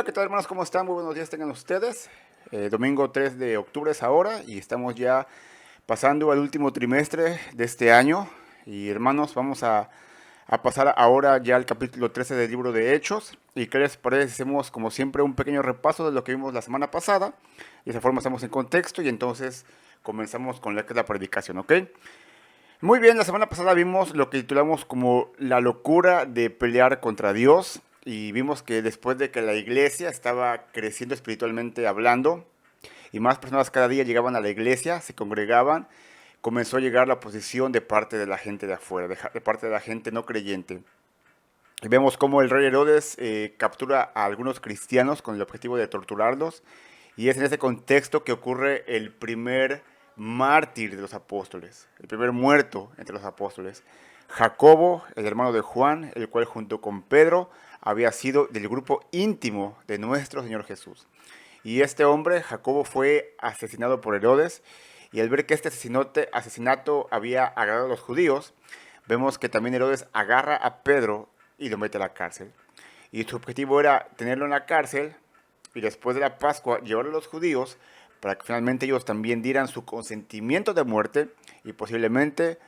Hola, ¿qué tal, hermanos? ¿Cómo están? Muy buenos días tengan ustedes. Domingo 3 de octubre es ahora y estamos ya pasando al último trimestre de este año. Y hermanos, vamos a pasar ahora ya al capítulo 13 del libro de Hechos. ¿Y qué les parece si hacemos, como siempre, un pequeño repaso de lo que vimos la semana pasada? Y de esa forma estamos en contexto y entonces comenzamos con lo que es la predicación, ¿ok? Muy bien, la semana pasada vimos lo que titulamos como la locura de pelear contra Dios y vimos que después de que la iglesia estaba creciendo espiritualmente hablando y más personas cada día llegaban a la iglesia, se congregaban, comenzó a llegar la oposición de parte de la gente de afuera, de parte de la gente no creyente. Y vemos cómo el rey Herodes captura a algunos cristianos con el objetivo de torturarlos. Y es en ese contexto que ocurre el primer mártir de los apóstoles, el primer muerto entre los apóstoles. Jacobo, el hermano de Juan, el cual junto con Pedro había sido del grupo íntimo de nuestro Señor Jesús. Y este hombre, Jacobo, fue asesinado por Herodes. Y al ver que este asesinato había agradado a los judíos, vemos que también Herodes agarra a Pedro y lo mete a la cárcel. Y su objetivo era tenerlo en la cárcel y después de la Pascua llevarlo a los judíos para que finalmente ellos también dieran su consentimiento de muerte y posiblemente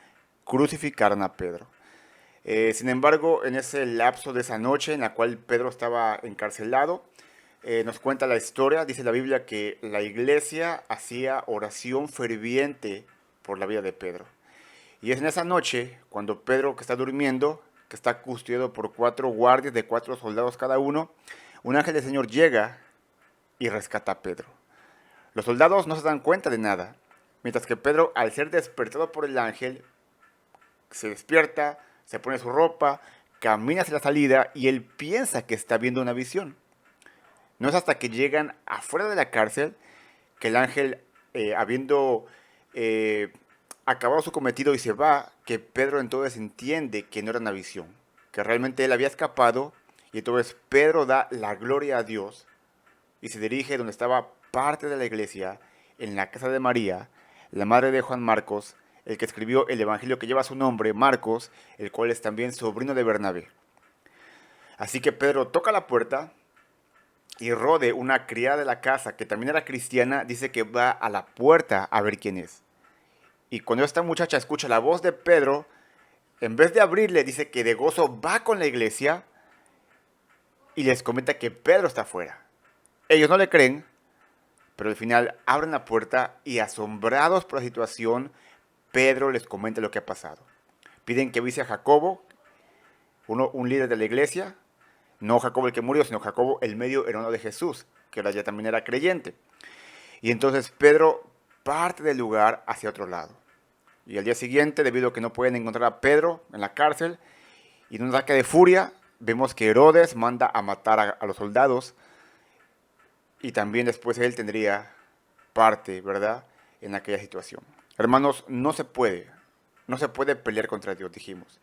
crucificaran a Pedro. Sin embargo, en ese lapso de esa noche en la cual Pedro estaba encarcelado, nos cuenta la historia, dice la Biblia que la iglesia hacía oración ferviente por la vida de Pedro. Y es en esa noche, cuando Pedro, que está durmiendo, que está custodiado por 4 guardias de 4 soldados cada uno, un ángel del Señor llega y rescata a Pedro. Los soldados no se dan cuenta de nada, mientras que Pedro, al ser despertado por el ángel, se despierta, se pone su ropa, camina hacia la salida y él piensa que está viendo una visión. No es hasta que llegan afuera de la cárcel que el ángel, habiendo eh, acabado su cometido y se va, que Pedro entonces entiende que no era una visión, que realmente él había escapado y entonces Pedro da la gloria a Dios y se dirige donde estaba parte de la iglesia, en la casa de María, la madre de Juan Marcos, el que escribió el evangelio que lleva su nombre, Marcos, el cual es también sobrino de Bernabé. Así que Pedro toca la puerta y Rode, una criada de la casa que también era cristiana, dice que va a la puerta a ver quién es. Y cuando esta muchacha escucha la voz de Pedro, en vez de abrirle, dice que de gozo va con la iglesia y les comenta que Pedro está afuera. Ellos no le creen, pero al final abren la puerta y asombrados por la situación, Pedro les comenta lo que ha pasado. Piden que avise a Jacobo, un líder de la iglesia, no Jacobo el que murió, sino Jacobo el medio hermano de Jesús, que ahora ya también era creyente. Y entonces Pedro parte del lugar hacia otro lado. Y al día siguiente, debido a que no pueden encontrar a Pedro en la cárcel, y en un ataque de furia, vemos que Herodes manda a matar a los soldados, y también después él tendría parte, ¿verdad?, en aquella situación. Hermanos, no se puede pelear contra Dios, dijimos.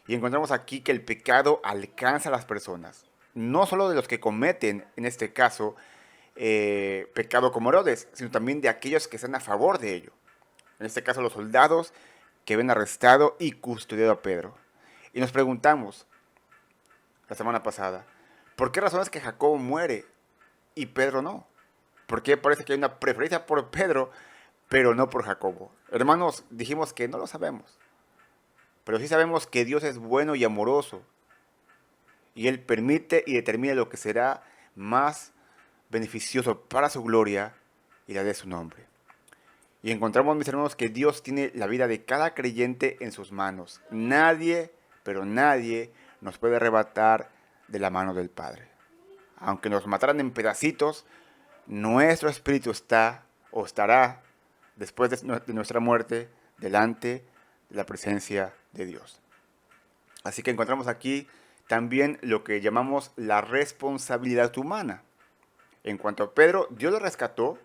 Y encontramos aquí que el pecado alcanza a las personas, no solo de los que cometen, en este caso, pecado como Herodes, sino también de aquellos que están a favor de ello. En este caso, los soldados que ven arrestado y custodiado a Pedro. Y nos preguntamos, la semana pasada, ¿por qué razones que Jacobo muere y Pedro no? ¿Por qué parece que hay una preferencia por Pedro, pero no por Jacobo? Hermanos, dijimos que no lo sabemos, pero sí sabemos que Dios es bueno y amoroso, y Él permite y determina lo que será más beneficioso para su gloria y la de su nombre. Y encontramos, mis hermanos, que Dios tiene la vida de cada creyente en sus manos. Nadie, pero nadie, nos puede arrebatar de la mano del Padre. Aunque nos mataran en pedacitos, nuestro espíritu está o estará después de nuestra muerte delante de la presencia de Dios. Así que encontramos aquí también lo que llamamos la responsabilidad humana. En cuanto a Pedro, Dios lo rescató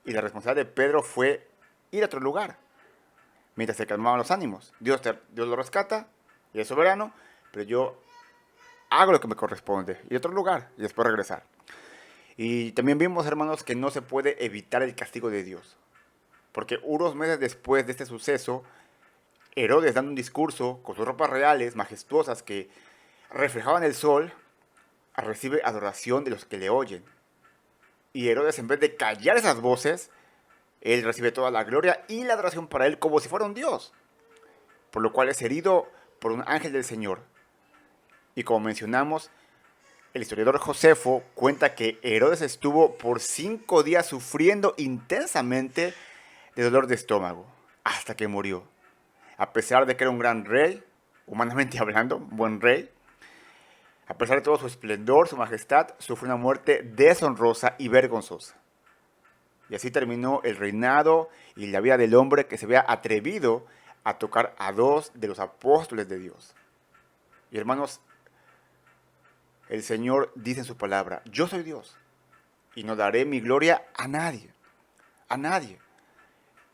y la responsabilidad de Pedro fue ir a otro lugar mientras se calmaban los ánimos. Dios lo rescata y es soberano, pero yo hago lo que me corresponde, ir a otro lugar y después regresar. Y también vimos, hermanos, que no se puede evitar el castigo de Dios. Porque unos meses después de este suceso, Herodes, dando un discurso con sus ropas reales, majestuosas, que reflejaban el sol, recibe adoración de los que le oyen. Y Herodes, en vez de callar esas voces, él recibe toda la gloria y la adoración para él como si fuera un dios. Por lo cual es herido por un ángel del Señor. Y como mencionamos, el historiador Josefo cuenta que Herodes estuvo por 5 días sufriendo intensamente de dolor de estómago, hasta que murió. A pesar de que era un gran rey, humanamente hablando, un buen rey, a pesar de todo su esplendor, su majestad, sufrió una muerte deshonrosa y vergonzosa. Y así terminó el reinado y la vida del hombre que se había atrevido a tocar a 2 de los apóstoles de Dios. Y hermanos, el Señor dice en su palabra, yo soy Dios y no daré mi gloria a nadie, a nadie.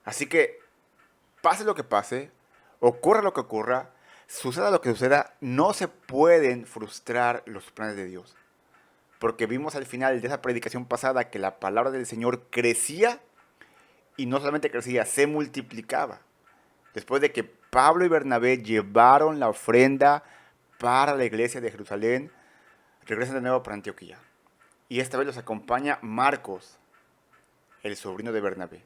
Así que pase lo que pase, ocurra lo que ocurra, suceda lo que suceda, no se pueden frustrar los planes de Dios. Porque vimos al final de esa predicación pasada que la palabra del Señor crecía y no solamente crecía, se multiplicaba. Después de que Pablo y Bernabé llevaron la ofrenda para la iglesia de Jerusalén, regresan de nuevo para Antioquía. Y esta vez los acompaña Marcos, el sobrino de Bernabé.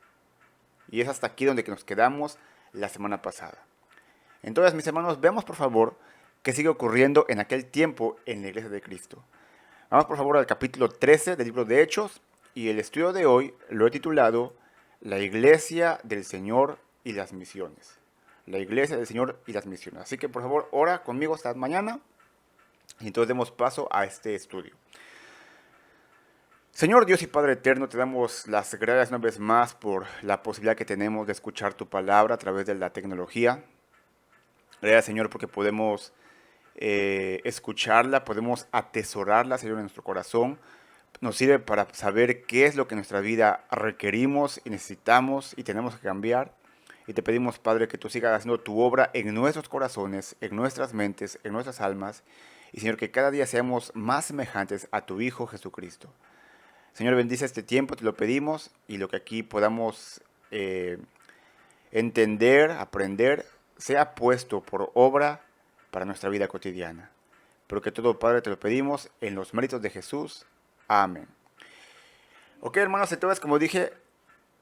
Y es hasta aquí donde nos quedamos la semana pasada. Entonces, mis hermanos, veamos por favor qué sigue ocurriendo en aquel tiempo en la iglesia de Cristo. Vamos por favor al capítulo 13 del libro de Hechos y el estudio de hoy lo he titulado La iglesia del Señor y las misiones. La iglesia del Señor y las misiones. Así que por favor, ora conmigo esta mañana y entonces demos paso a este estudio. Señor Dios y Padre eterno, te damos las gracias una vez más por la posibilidad que tenemos de escuchar tu palabra a través de la tecnología. Gracias, Señor, porque podemos escucharla, podemos atesorarla, Señor, en nuestro corazón. Nos sirve para saber qué es lo que en nuestra vida requerimos y necesitamos y tenemos que cambiar. Y te pedimos, Padre, que tú sigas haciendo tu obra en nuestros corazones, en nuestras mentes, en nuestras almas. Y, Señor, que cada día seamos más semejantes a tu Hijo Jesucristo. Señor, bendice este tiempo, te lo pedimos, y lo que aquí podamos entender, aprender, sea puesto por obra para nuestra vida cotidiana. Pero que todo, Padre, te lo pedimos en los méritos de Jesús. Amén. Ok, hermanos, entonces, como dije,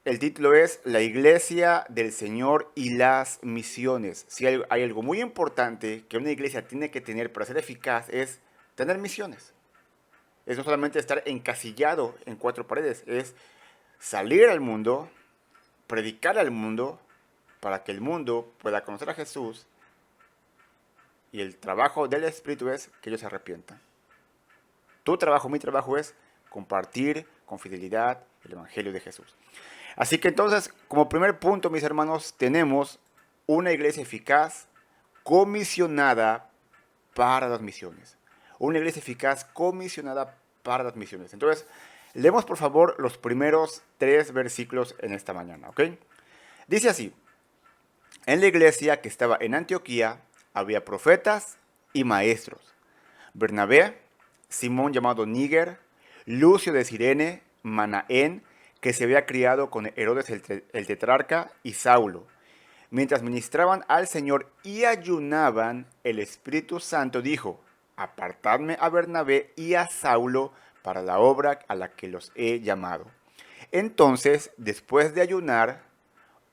el título es La iglesia del Señor y las misiones. Si hay algo muy importante que una iglesia tiene que tener para ser eficaz es tener misiones. Es no solamente estar encasillado en 4 paredes, es salir al mundo, predicar al mundo, para que el mundo pueda conocer a Jesús. Y el trabajo del Espíritu es que ellos se arrepientan. Tu trabajo, mi trabajo es compartir con fidelidad el Evangelio de Jesús. Así que entonces, como primer punto, mis hermanos, tenemos una iglesia eficaz, comisionada para las misiones. Una iglesia eficaz, comisionada para las misiones. Entonces, leemos por favor los primeros 3 versículos en esta mañana, ¿ok? Dice así: en la iglesia que estaba en Antioquía había profetas y maestros: Bernabé, Simón llamado Níger, Lucio de Cirene, Manaén, que se había criado con Herodes el tetrarca, y Saulo. Mientras ministraban al Señor y ayunaban, el Espíritu Santo dijo: apartadme a Bernabé y a Saulo para la obra a la que los he llamado. Entonces, después de ayunar,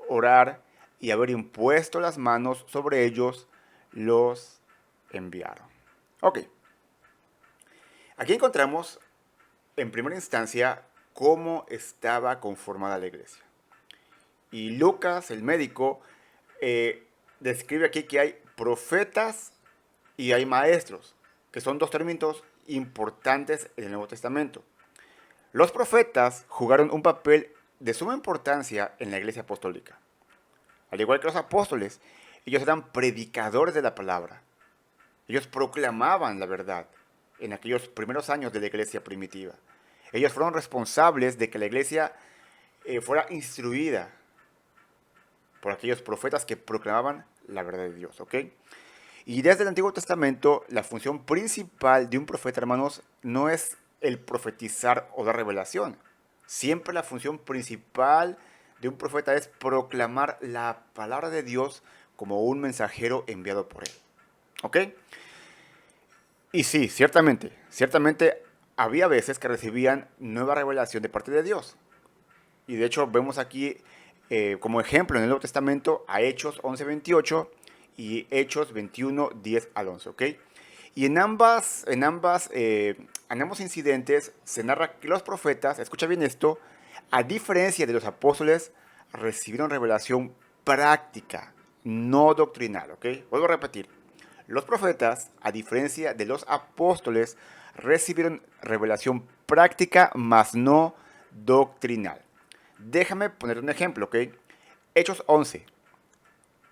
orar y haber impuesto las manos sobre ellos, los enviaron. Ok. Aquí encontramos, en primera instancia, cómo estaba conformada la iglesia. Y Lucas, el médico, describe aquí que hay profetas y hay maestros, que son 2 términos importantes en el Nuevo Testamento. Los profetas jugaron un papel de suma importancia en la iglesia apostólica. Al igual que los apóstoles, ellos eran predicadores de la palabra. Ellos proclamaban la verdad en aquellos primeros años de la iglesia primitiva. Ellos fueron responsables de que la iglesia fuera instruida por aquellos profetas que proclamaban la verdad de Dios, ¿ok? Y desde el Antiguo Testamento, la función principal de un profeta, hermanos, no es el profetizar o dar revelación. Siempre la función principal de un profeta es proclamar la palabra de Dios como un mensajero enviado por él. ¿Ok? Y sí, ciertamente había veces que recibían nueva revelación de parte de Dios. Y de hecho vemos aquí como ejemplo en el Nuevo Testamento a Hechos 11:28 y Hechos 21:10 al 11, ¿ok? Y en ambos incidentes se narra que los profetas, escucha bien esto, a diferencia de los apóstoles, recibieron revelación práctica, no doctrinal, ¿ok? Vuelvo a repetir. Los profetas, a diferencia de los apóstoles, recibieron revelación práctica, mas no doctrinal. Déjame poner un ejemplo, ¿ok? Hechos 11.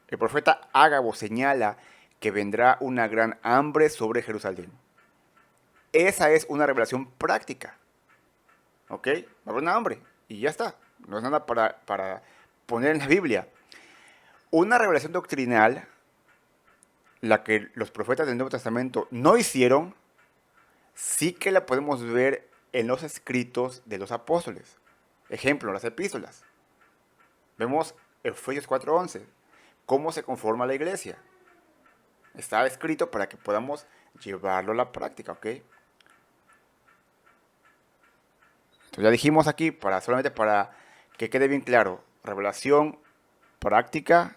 El profeta Ágabo señala que vendrá una gran hambre sobre Jerusalén. Esa es una revelación práctica, ¿ok? Va a haber una hambre y ya está. No es nada para poner en la Biblia. Una revelación doctrinal, la que los profetas del Nuevo Testamento no hicieron, sí que la podemos ver en los escritos de los apóstoles. Ejemplo, las epístolas. Vemos Efesios 4:11. ¿Cómo se conforma la iglesia? Está escrito para que podamos llevarlo a la práctica, ¿ok? Entonces ya dijimos aquí, solamente para que quede bien claro, revelación práctica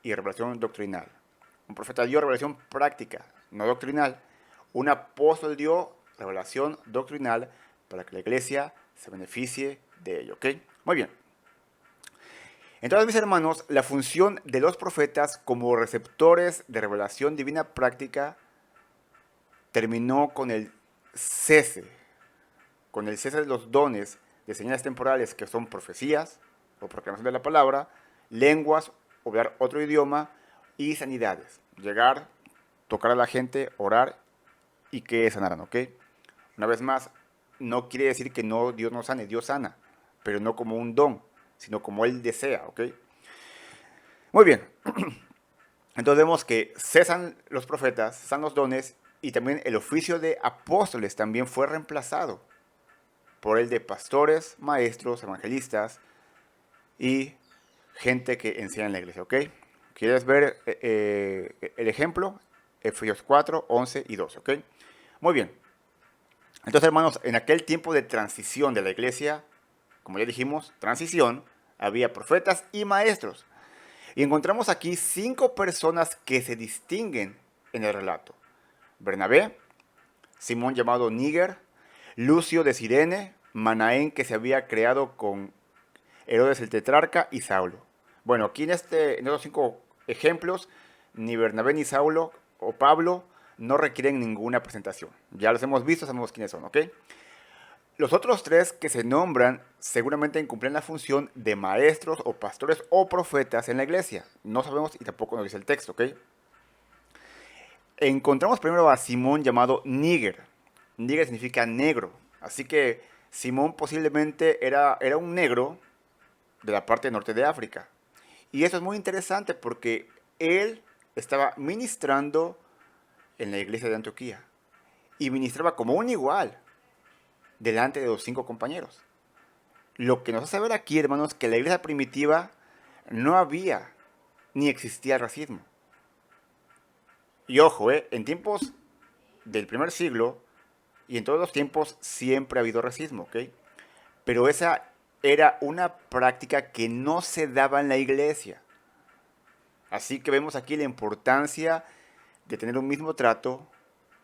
y revelación doctrinal. Un profeta dio revelación práctica, no doctrinal. Un apóstol dio revelación doctrinal para que la iglesia se beneficie de ello, ¿ok? Muy bien. Entonces, mis hermanos, la función de los profetas como receptores de revelación divina práctica terminó cese, con el cese de los dones de señales temporales que son profecías o proclamación de la palabra, lenguas, hablar otro idioma y sanidades. Llegar, tocar a la gente, orar y que sanaran, ¿ok? Una vez más, no quiere decir que no, Dios no sane, Dios sana, pero no como un don, sino como Él desea, ¿ok? Muy bien. Entonces vemos que cesan los profetas, cesan los dones y también el oficio de apóstoles también fue reemplazado por el de pastores, maestros, evangelistas y gente que enseña en la iglesia, ¿ok? ¿Quieres ver el ejemplo? Efesios 4, 11 y 12, ¿ok? Muy bien. Entonces, hermanos, en aquel tiempo de transición de la iglesia, como ya dijimos, transición, había profetas y maestros. Y encontramos aquí 5 personas que se distinguen en el relato. Bernabé, Simón llamado Níger, Lucio de Cirene, Manaén que se había creado con Herodes el tetrarca y Saulo. Bueno, aquí en estos 5 ejemplos, ni Bernabé ni Saulo o Pablo no requieren ninguna presentación. Ya los hemos visto, sabemos quiénes son, ¿ok? Los otros 3 que se nombran seguramente incumplen la función de maestros o pastores o profetas en la iglesia. No sabemos y tampoco nos dice el texto, ¿ok? Encontramos primero a Simón llamado Níger. Níger significa negro. Así que Simón posiblemente era un negro de la parte norte de África. Y eso es muy interesante porque él estaba ministrando en la iglesia de Antioquía. Y ministraba como un igual delante de los 5 compañeros. Lo que nos hace ver aquí, hermanos, que en la iglesia primitiva no había ni existía racismo. Y ojo, en tiempos del primer siglo y en todos los tiempos siempre ha habido racismo, ¿ok? Pero esa era una práctica que no se daba en la iglesia. Así que vemos aquí la importancia de tener un mismo trato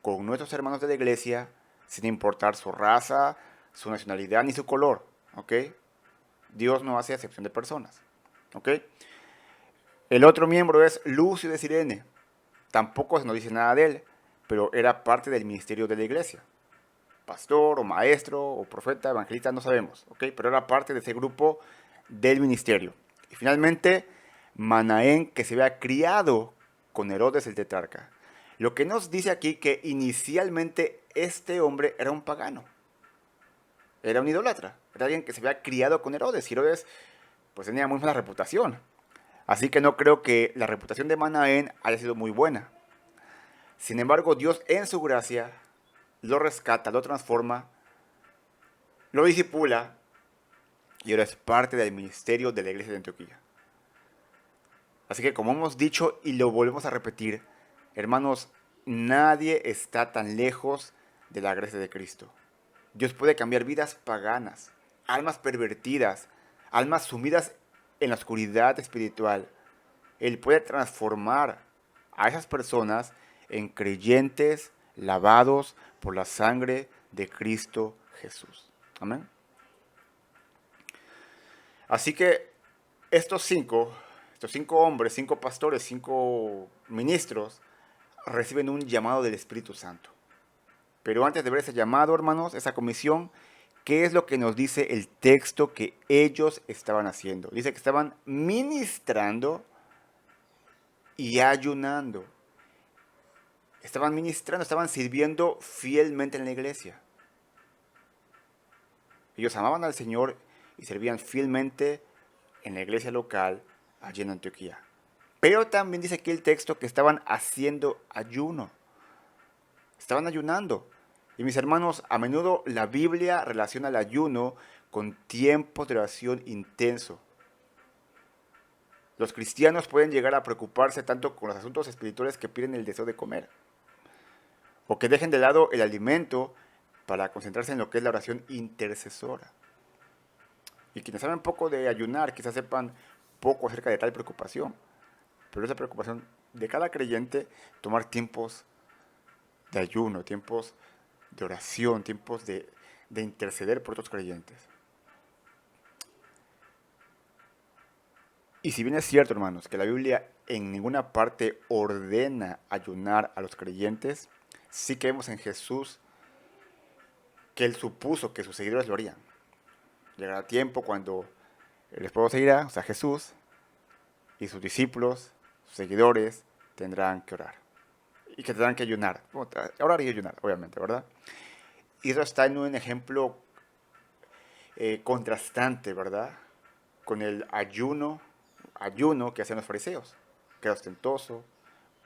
con nuestros hermanos de la iglesia sin importar su raza, su nacionalidad ni su color, ¿ok? Dios no hace acepción de personas, ¿ok? El otro miembro es Lucio de Cirene. Tampoco se nos dice nada de él, pero era parte del ministerio de la iglesia. Pastor o maestro o profeta, evangelista, no sabemos, ¿ok? Pero era parte de ese grupo del ministerio. Y finalmente, Manaén, que se había criado con Herodes el tetrarca. Lo que nos dice aquí que inicialmente este hombre era un pagano. Era un idólatra. Era alguien que se había criado con Herodes. Y Herodes pues tenía muy mala reputación. Así que no creo que la reputación de Manaén haya sido muy buena. Sin embargo, Dios en su gracia lo rescata, lo transforma, lo disipula y ahora es parte del ministerio de la iglesia de Antioquía. Así que como hemos dicho y lo volvemos a repetir, hermanos, nadie está tan lejos de la gracia de Cristo. Dios puede cambiar vidas paganas, almas pervertidas, almas sumidas en la oscuridad espiritual. Él puede transformar a esas personas en creyentes lavados por la sangre de Cristo Jesús. Amén. Así que estos cinco hombres, cinco pastores, cinco ministros, reciben un llamado del Espíritu Santo. Pero antes de ver ese llamado, hermanos, esa comisión, ¿qué es lo que nos dice el texto que ellos estaban haciendo? Dice que estaban ministrando y ayunando. Estaban ministrando, estaban sirviendo fielmente en la iglesia. Ellos amaban al Señor y servían fielmente en la iglesia local allí en Antioquía. Pero también dice aquí el texto que estaban haciendo ayuno. Estaban ayunando. Y mis hermanos, a menudo la Biblia relaciona el ayuno con tiempos de oración intenso. Los cristianos pueden llegar a preocuparse tanto con los asuntos espirituales que pierden el deseo de comer, o que dejen de lado el alimento para concentrarse en lo que es la oración intercesora. Y quienes saben poco de ayunar, quizás sepan poco acerca de tal preocupación. Pero es la preocupación de cada creyente tomar tiempos de ayuno, tiempos de oración, tiempos de interceder por otros creyentes. Y si bien es cierto, hermanos, que la Biblia en ninguna parte ordena ayunar a los creyentes, sí que vemos en Jesús que Él supuso que sus seguidores lo harían. Llegará tiempo cuando el esposo se irá, o sea, Jesús, y sus discípulos, sus seguidores, tendrán que orar. Y que tendrán que ayunar. Orar y ayunar, obviamente, ¿verdad? Y eso está en un ejemplo contrastante, ¿verdad? Con el ayuno que hacían los fariseos, que era ostentoso,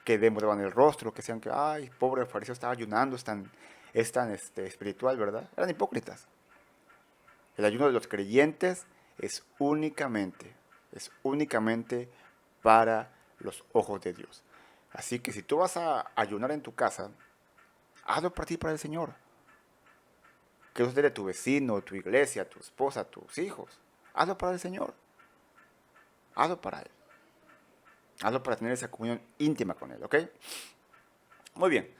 que demoraban el rostro, que decían que, ay, pobre fariseo estaba ayunando, es tan espiritual, ¿verdad? Eran hipócritas. El ayuno de los creyentes es únicamente para los ojos de Dios. Así que si tú vas a ayunar en tu casa, hazlo para ti, para el Señor. Que eso de tu vecino, tu iglesia, tu esposa, tus hijos. Hazlo para el Señor. Hazlo para Él. Hazlo para tener esa comunión íntima con Él, ¿ok? Muy bien.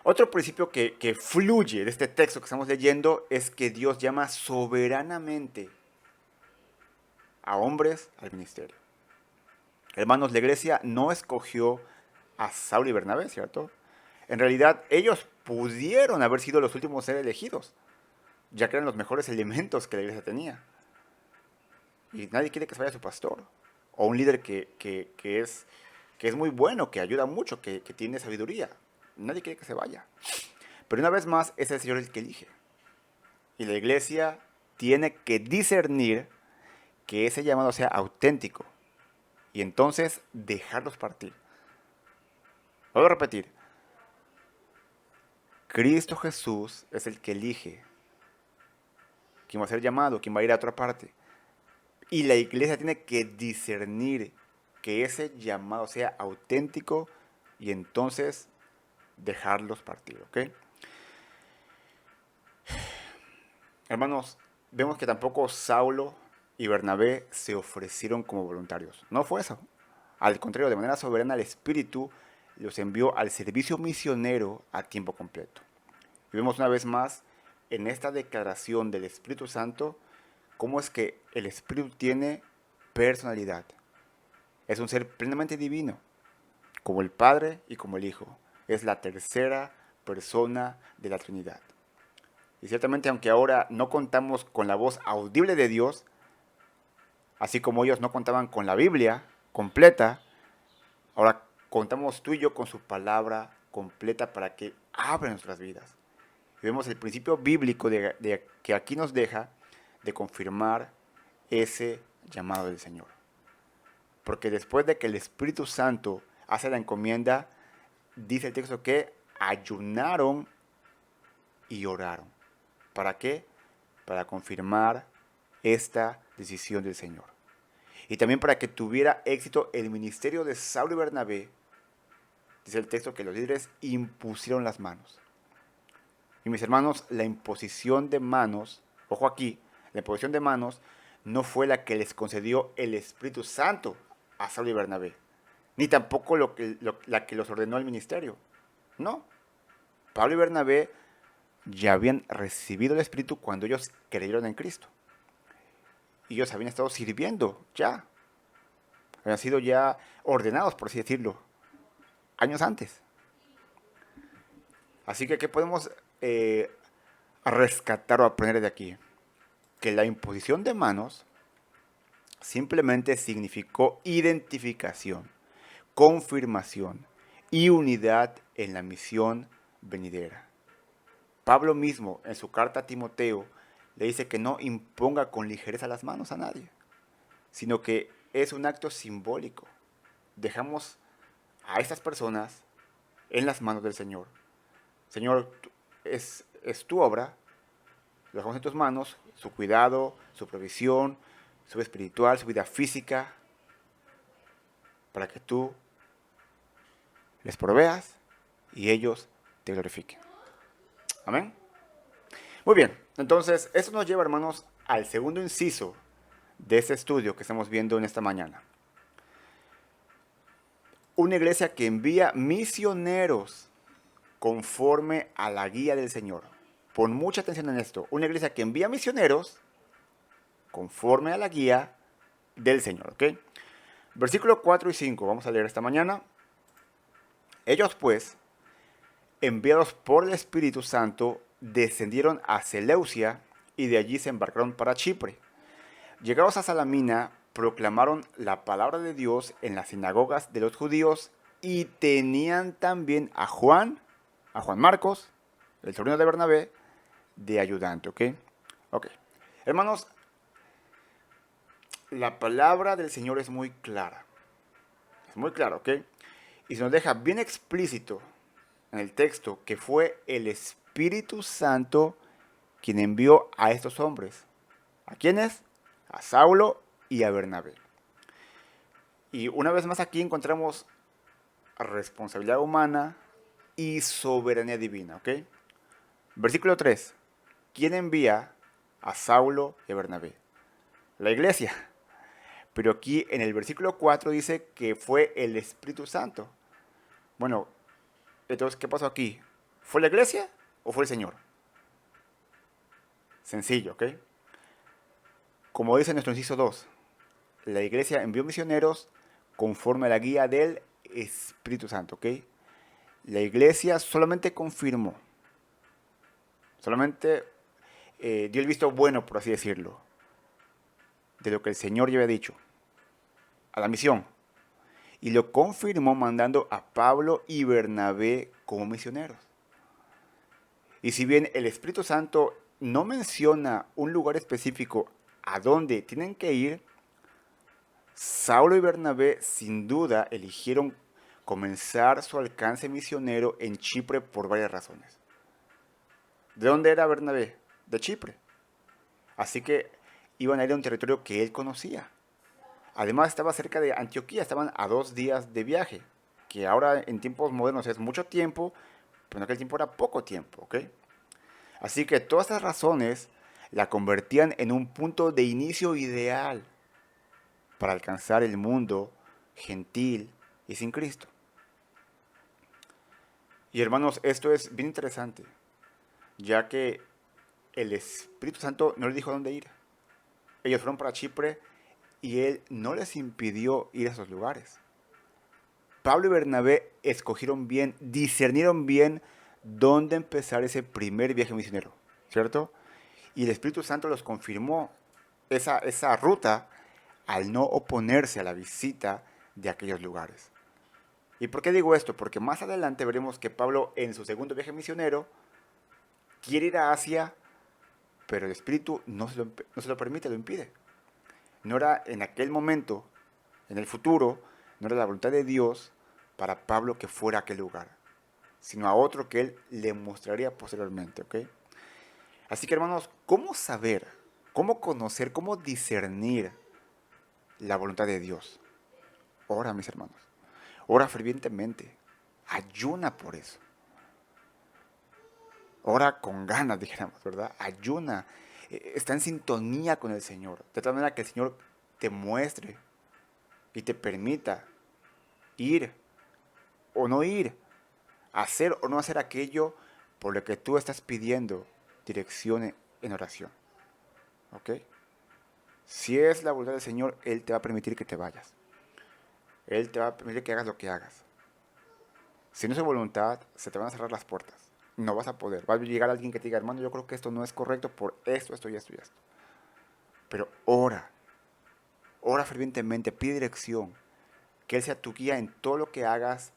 Otro principio que fluye de este texto que estamos leyendo es que Dios llama soberanamente a hombres al ministerio. Hermanos, la iglesia no escogió a Saulo y Bernabé, ¿cierto? En realidad, ellos pudieron haber sido los últimos ser elegidos, ya que eran los mejores elementos que la iglesia tenía. Y nadie quiere que se vaya su pastor, o un líder que es muy bueno, que ayuda mucho, que tiene sabiduría. Nadie quiere que se vaya. Pero una vez más, es el Señor el que elige. Y la iglesia tiene que discernir que ese llamado sea auténtico. Y entonces dejarlos partir. Voy a repetir. Cristo Jesús es el que elige quién va a ser llamado, quién va a ir a otra parte. Y la iglesia tiene que discernir que ese llamado sea auténtico y entonces dejarlos partir, ¿ok? Hermanos, vemos que tampoco Saulo y Bernabé se ofrecieron como voluntarios. No fue eso. Al contrario, de manera soberana el Espíritu los envió al servicio misionero a tiempo completo. Y vemos una vez más en esta declaración del Espíritu Santo cómo es que el Espíritu tiene personalidad. Es un ser plenamente divino, como el Padre y como el Hijo. Es la tercera persona de la Trinidad. Y ciertamente, aunque ahora no contamos con la voz audible de Dios, así como ellos no contaban con la Biblia completa, ahora contamos tú y yo con su palabra completa para que abra nuestras vidas. Y vemos el principio bíblico de que aquí nos deja de confirmar ese llamado del Señor. Porque después de que el Espíritu Santo hace la encomienda, dice el texto que ayunaron y oraron. ¿Para qué? Para confirmar esta decisión del Señor. Y también para que tuviera éxito el ministerio de Saulo y Bernabé, Dice el texto que los líderes impusieron las manos. Y mis hermanos, la imposición de manos, ojo aquí, la imposición de manos no fue la que les concedió el Espíritu Santo a Saulo y Bernabé, ni tampoco la que los ordenó el ministerio. No, Pablo y Bernabé ya habían recibido el Espíritu cuando ellos creyeron en Cristo. Y ellos habían estado sirviendo ya, habían sido ya ordenados, por así decirlo, años antes. Así que, ¿qué podemos rescatar o aprender de aquí? Que la imposición de manos simplemente significó identificación, confirmación y unidad en la misión venidera. Pablo mismo, en su carta a Timoteo, le dice que no imponga con ligereza las manos a nadie, sino que es un acto simbólico. Dejamos a estas personas en las manos del Señor. Señor, es tu obra, lo dejamos en tus manos, su cuidado, su provisión, su vida espiritual, su vida física, para que tú les proveas y ellos te glorifiquen. Amén. Muy bien, entonces esto nos lleva, hermanos, al segundo inciso de este estudio que estamos viendo en esta mañana. Una iglesia que envía misioneros conforme a la guía del Señor. Pon mucha atención en esto. Una iglesia que envía misioneros conforme a la guía del Señor. ¿Ok? Versículos 4 y 5. Vamos a leer esta mañana. Ellos pues, enviados por el Espíritu Santo, descendieron a Seleucia y de allí se embarcaron para Chipre. Llegados a Salamina, proclamaron la palabra de Dios en las sinagogas de los judíos y tenían también a Juan Marcos, el sobrino de Bernabé, de ayudante, ¿ok? Ok. Hermanos, la palabra del Señor es muy clara. Es muy clara, ¿ok? Y se nos deja bien explícito en el texto que fue el Espíritu Santo quien envió a estos hombres. ¿A quiénes? A Saulo y a Bernabé. Y una vez más aquí encontramos responsabilidad humana y soberanía divina, ¿ok? Versículo 3. ¿Quién envía a Saulo y a Bernabé? La iglesia. Pero aquí en el versículo 4 dice que fue el Espíritu Santo. Bueno, entonces, ¿qué pasó aquí? ¿Fue la iglesia o fue el Señor? Sencillo, ¿ok? Como dice nuestro inciso 2, la iglesia envió misioneros conforme a la guía del Espíritu Santo, ¿ok? La iglesia solamente confirmó, solamente dio el visto bueno, por así decirlo, de lo que el Señor ya había dicho, a la misión. Y lo confirmó mandando a Pablo y Bernabé como misioneros. Y si bien el Espíritu Santo no menciona un lugar específico a donde tienen que ir, Saulo y Bernabé sin duda eligieron comenzar su alcance misionero en Chipre por varias razones. ¿De dónde era Bernabé? De Chipre. Así que iban a ir a un territorio que él conocía. Además estaba cerca de Antioquía, estaban a 2 días de viaje, que ahora en tiempos modernos es mucho tiempo, pero en aquel tiempo era poco tiempo, ¿ok? Así que todas estas razones la convertían en un punto de inicio ideal para alcanzar el mundo gentil y sin Cristo. Y hermanos, esto es bien interesante, ya que el Espíritu Santo no les dijo a dónde ir. Ellos fueron para Chipre y Él no les impidió ir a esos lugares. Pablo y Bernabé escogieron bien, discernieron bien dónde empezar ese primer viaje misionero, ¿cierto? Y el Espíritu Santo los confirmó esa ruta al no oponerse a la visita de aquellos lugares. ¿Y por qué digo esto? Porque más adelante veremos que Pablo en su segundo viaje misionero quiere ir a Asia, pero el Espíritu no se lo permite, lo impide. No era en aquel momento, en el futuro, no era la voluntad de Dios para Pablo que fuera a aquel lugar, sino a otro que él le mostraría posteriormente, ¿ok? Así que hermanos, ¿cómo saber, cómo conocer, cómo discernir la voluntad de Dios? Ora, mis hermanos, ora fervientemente, ayuna por eso. Ora con ganas, dijéramos, ¿verdad? Ayuna. Está en sintonía con el Señor. De tal manera que el Señor te muestre y te permita ir o no ir, hacer o no hacer aquello por lo que tú estás pidiendo dirección en oración. ¿Ok? Si es la voluntad del Señor, Él te va a permitir que te vayas. Él te va a permitir que hagas lo que hagas. Si no es su voluntad, se te van a cerrar las puertas. No vas a poder. Va a llegar alguien que te diga, hermano, yo creo que esto no es correcto por esto y esto y esto. Pero ora. Ora fervientemente, pide dirección. Que Él sea tu guía en todo lo que hagas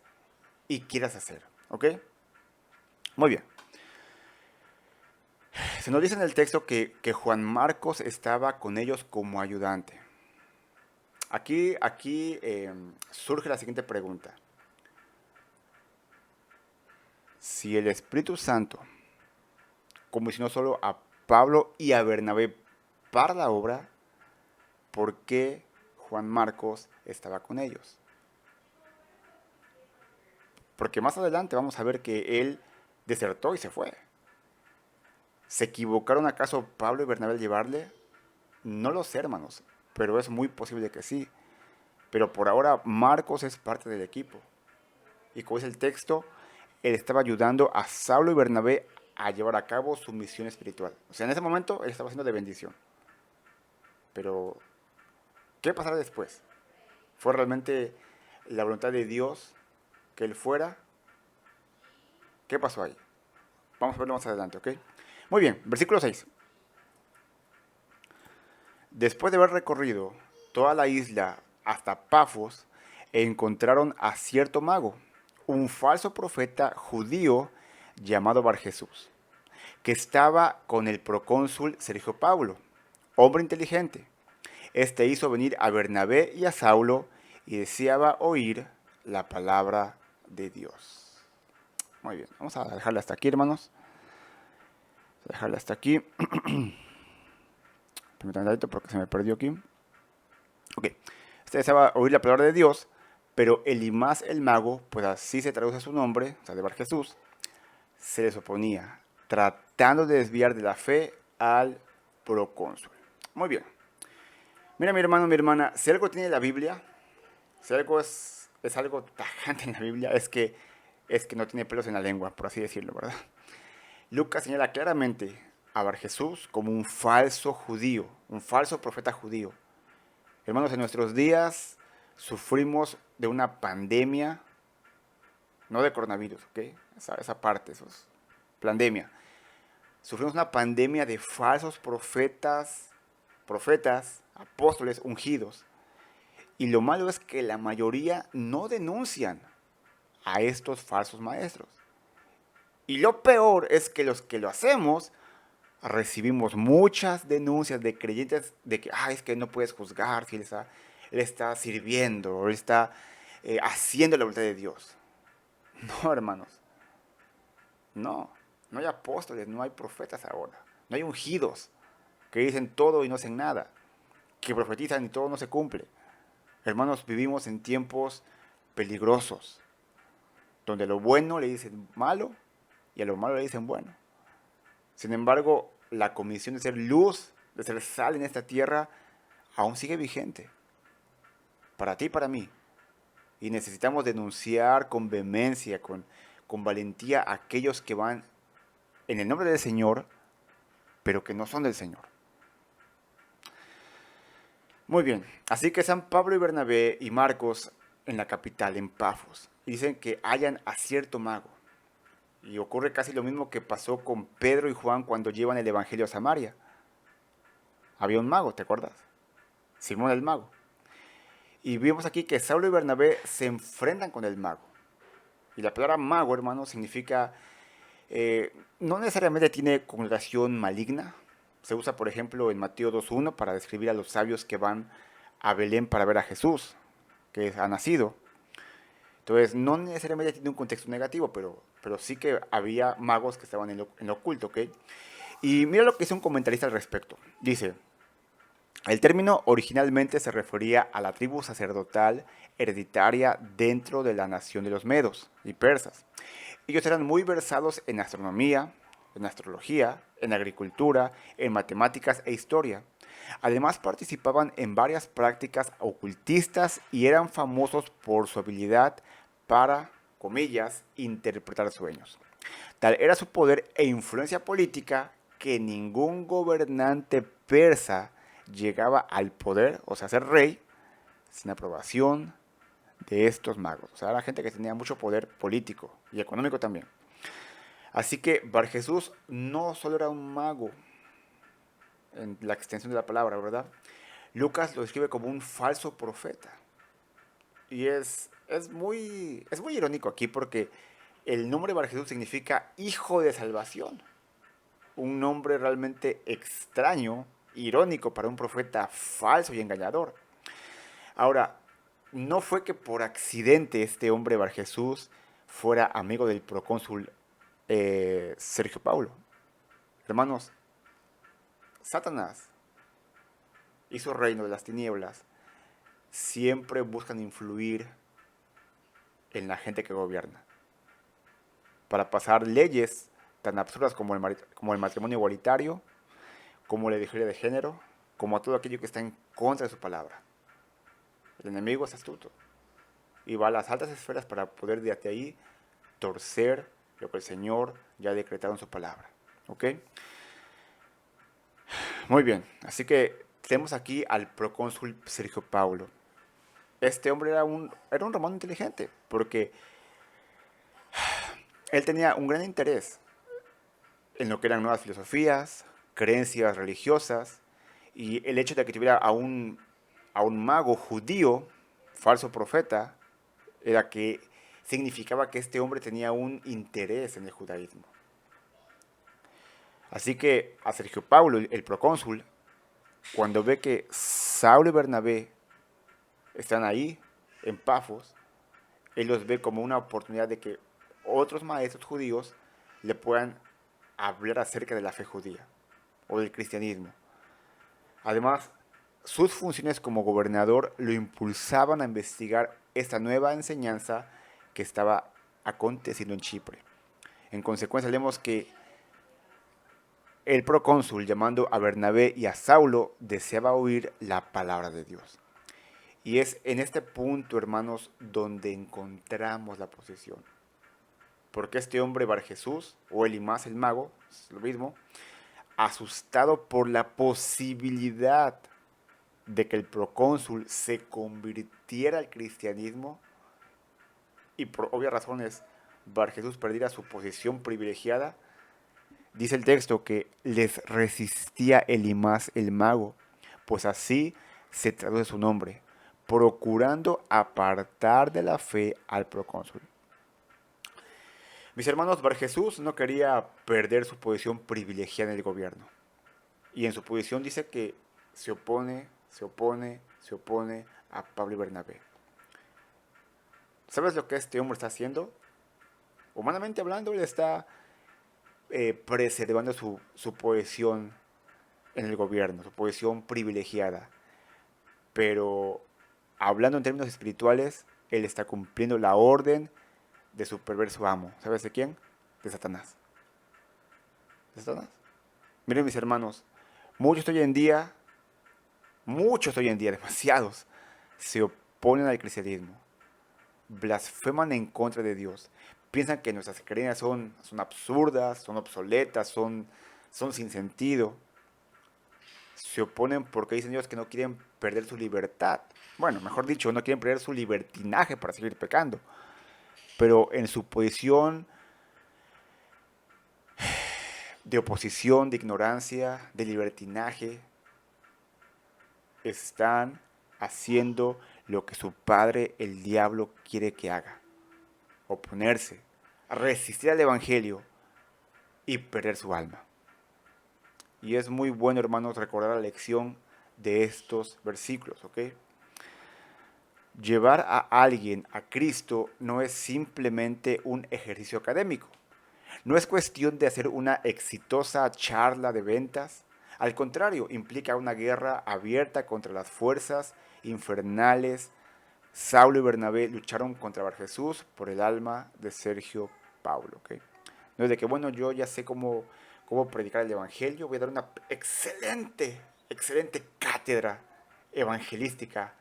y quieras hacer. ¿Ok? Muy bien. Se nos dice en el texto que Juan Marcos estaba con ellos como ayudante. Aquí surge la siguiente pregunta. Si el Espíritu Santo comisionó solo a Pablo y a Bernabé para la obra, ¿por qué Juan Marcos estaba con ellos? Porque más adelante vamos a ver que él desertó y se fue. ¿Se equivocaron acaso Pablo y Bernabé al llevarle? No lo sé, hermanos, pero es muy posible que sí. Pero por ahora Marcos es parte del equipo. Y como es el texto, él estaba ayudando a Saulo y Bernabé a llevar a cabo su misión espiritual. O sea, en ese momento él estaba haciendo de bendición. Pero, ¿qué pasará después? ¿Fue realmente la voluntad de Dios que él fuera? ¿Qué pasó ahí? Vamos a verlo más adelante, ¿ok? Muy bien, versículo 6. Después de haber recorrido toda la isla hasta Pafos, encontraron a cierto mago, un falso profeta judío llamado Barjesús, que estaba con el procónsul Sergio Paulo, hombre inteligente. Este hizo venir a Bernabé y a Saulo y deseaba oír la palabra de Dios. Muy bien, vamos a dejarla hasta aquí, hermanos. Vamos a dejarla hasta aquí. Permítanme un ratito porque se me perdió aquí. Ok, este deseaba oír la palabra de Dios, pero Elimás el mago, pues así se traduce su nombre, o sea, de Bar Jesús, se les oponía, tratando de desviar de la fe al procónsul. Muy bien. Mira, mi hermano, mi hermana, si algo tiene la Biblia, si algo es algo tajante en la Biblia, es que no tiene pelos en la lengua, por así decirlo, ¿verdad? Lucas señala claramente a Bar Jesús como un falso judío, un falso profeta judío. Hermanos, en nuestros días sufrimos de una pandemia, no de coronavirus, ¿ok? Esa parte, eso es pandemia. Sufrimos una pandemia de falsos profetas, apóstoles ungidos. Y lo malo es que la mayoría no denuncian a estos falsos maestros. Y lo peor es que los que lo hacemos recibimos muchas denuncias de creyentes de que, es que no puedes juzgar si él está sirviendo o él está haciendo la voluntad de Dios. No, hermanos. No, no hay apóstoles, no hay profetas ahora. No hay ungidos que dicen todo y no hacen nada. Que profetizan y todo no se cumple. Hermanos, vivimos en tiempos peligrosos, donde a lo bueno le dicen malo y a lo malo le dicen bueno. Sin embargo, la comisión de ser luz, de ser sal en esta tierra, aún sigue vigente. Para ti y para mí. Y necesitamos denunciar con vehemencia, con valentía a aquellos que van en el nombre del Señor, pero que no son del Señor. Muy bien, así que San Pablo y Bernabé y Marcos en la capital, en Pafos, y dicen que hallan a cierto mago. Y ocurre casi lo mismo que pasó con Pedro y Juan cuando llevan el Evangelio a Samaria. Había un mago, ¿te acuerdas? Simón el mago. Y vimos aquí que Saulo y Bernabé se enfrentan con el mago. Y la palabra mago, hermano, significa, no necesariamente tiene connotación maligna. Se usa, por ejemplo, en Mateo 2.1 para describir a los sabios que van a Belén para ver a Jesús, que ha nacido. Entonces, no necesariamente tiene un contexto negativo, pero sí que había magos que estaban en lo oculto, ¿ok? Y mira lo que dice un comentarista al respecto. Dice, El término originalmente se refería a la tribu sacerdotal hereditaria dentro de la nación de los medos y persas. Ellos eran muy versados en astronomía, en astrología, en agricultura, en matemáticas e historia. Además participaban en varias prácticas ocultistas y eran famosos por su habilidad para, comillas, interpretar sueños. Tal era su poder e influencia política que ningún gobernante persa llegaba al poder, o sea, ser rey, sin aprobación de estos magos. O sea, era gente que tenía mucho poder político y económico también. Así que Bar Jesús no solo era un mago, en la extensión de la palabra, ¿verdad? Lucas lo describe como un falso profeta. Y es muy irónico aquí porque el nombre Bar Jesús significa hijo de salvación. Un nombre realmente extraño, irónico para un profeta falso y engañador. Ahora, no fue que por accidente este hombre Bar Jesús fuera amigo del procónsul Sergio Paulo. Hermanos, Satanás y su reino de las tinieblas siempre buscan influir en la gente que gobierna para pasar leyes tan absurdas como el matrimonio igualitario, como la ideología de género, como a todo aquello que está en contra de su palabra. El enemigo es astuto y va a las altas esferas para poder desde ahí torcer lo que el Señor ya ha decretado en su palabra. ¿Ok? Muy bien, así que tenemos aquí al procónsul Sergio Paulo. Este hombre era un romano inteligente, porque él tenía un gran interés en lo que eran nuevas filosofías, creencias religiosas, y el hecho de que tuviera a un mago judío, falso profeta, era que significaba que este hombre tenía un interés en el judaísmo. Así que a Sergio Paulo, el procónsul, cuando ve que Saulo y Bernabé están ahí, en Pafos, él los ve como una oportunidad de que otros maestros judíos le puedan hablar acerca de la fe judía o del cristianismo. Además, sus funciones como gobernador lo impulsaban a investigar esta nueva enseñanza que estaba aconteciendo en Chipre. En consecuencia, leemos que el procónsul, llamando a Bernabé y a Saulo, deseaba oír la palabra de Dios. Y es en este punto, hermanos, donde encontramos la posesión. Porque este hombre Bar Jesús, o Elimás el mago, es lo mismo, asustado por la posibilidad de que el procónsul se convirtiera al cristianismo y por obvias razones Bar Jesús perdiera su posición privilegiada, dice el texto que les resistía Elimás el mago, pues así se traduce su nombre, procurando apartar de la fe al procónsul. Mis hermanos, Bar Jesús no quería perder su posición privilegiada en el gobierno. Y en su posición dice que se opone a Pablo y Bernabé. ¿Sabes lo que este hombre está haciendo? Humanamente hablando, él está preservando su posición en el gobierno, su posición privilegiada. Pero hablando en términos espirituales, él está cumpliendo la orden de su perverso amo. ¿Sabes de quién? De Satanás. ¿De Satanás? Miren mis hermanos, muchos hoy en día, demasiados, se oponen al cristianismo, blasfeman en contra de Dios, piensan que nuestras creencias son absurdas, son obsoletas, son sin sentido. Se oponen porque dicen ellos que no quieren perder su libertad. Bueno, mejor dicho, no quieren perder su libertinaje para seguir pecando. Pero en su posición de oposición, de ignorancia, de libertinaje, están haciendo lo que su padre, el diablo, quiere que haga. Oponerse, resistir al evangelio y perder su alma. Y es muy bueno, hermanos, recordar la lección de estos versículos, ¿ok? Llevar a alguien a Cristo no es simplemente un ejercicio académico. No es cuestión de hacer una exitosa charla de ventas, Al contrario, implica una guerra abierta contra las fuerzas infernales. Saulo y Bernabé lucharon contra Bar Jesús por el alma de Sergio Paulo. ¿Okay? No es de que, bueno, yo ya sé cómo predicar el Evangelio, voy a dar una excelente cátedra evangelística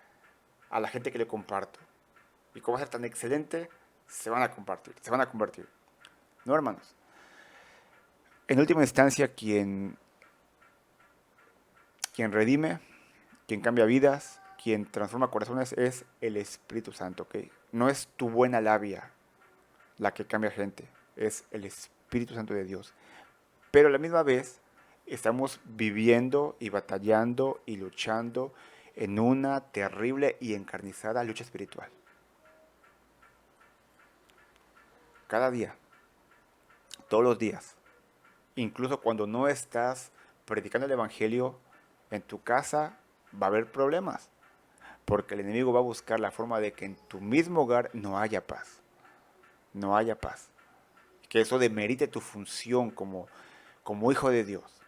a la gente que le comparto. Y como va a ser tan excelente, se van a compartir, se van a convertir. No, hermanos. En última instancia, quien redime, quien cambia vidas, quien transforma corazones es el Espíritu Santo, ¿ok? No es tu buena labia la que cambia gente, es el Espíritu Santo de Dios. Pero a la misma vez estamos viviendo y batallando y luchando en una terrible y encarnizada lucha espiritual. Cada día, todos los días, incluso cuando no estás predicando el Evangelio en tu casa, va a haber problemas. Porque el enemigo va a buscar la forma de que en tu mismo hogar no haya paz. No haya paz. Que eso demerite tu función como hijo de Dios.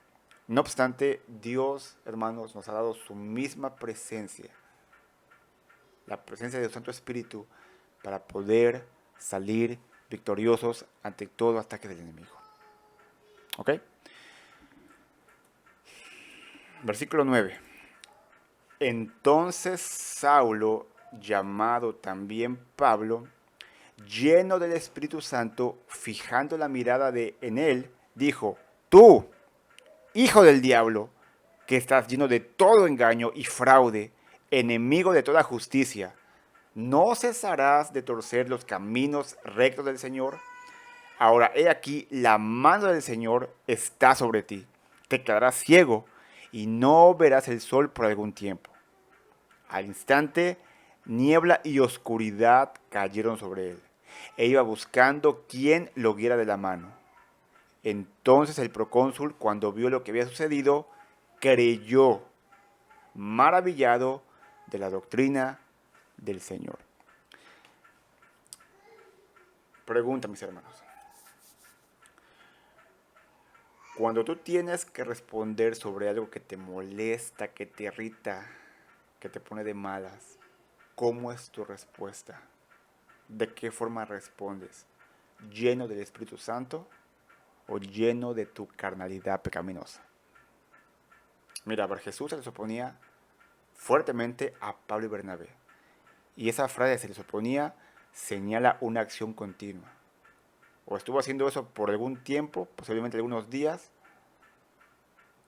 No obstante, Dios, hermanos, nos ha dado su misma presencia. La presencia de su Santo Espíritu para poder salir victoriosos ante todo ataque del enemigo. ¿Ok? Versículo 9. Entonces Saulo, llamado también Pablo, lleno del Espíritu Santo, fijando la mirada en él, dijo, tú, hijo del diablo, que estás lleno de todo engaño y fraude, enemigo de toda justicia, ¿no cesarás de torcer los caminos rectos del Señor? Ahora, he aquí, la mano del Señor está sobre ti. Te quedarás ciego y no verás el sol por algún tiempo. Al instante, niebla y oscuridad cayeron sobre él, e iba buscando quién lo guiara de la mano. Entonces el procónsul, cuando vio lo que había sucedido, creyó, maravillado de la doctrina del Señor. Pregunta, mis hermanos. Cuando tú tienes que responder sobre algo que te molesta, que te irrita, que te pone de malas, ¿cómo es tu respuesta? ¿De qué forma respondes? ¿Lleno del Espíritu Santo o lleno de tu carnalidad pecaminosa? Mira, Bar Jesús se les oponía fuertemente a Pablo y Bernabé. Y esa frase se les oponía señala una acción continua. O estuvo haciendo eso por algún tiempo, posiblemente algunos días,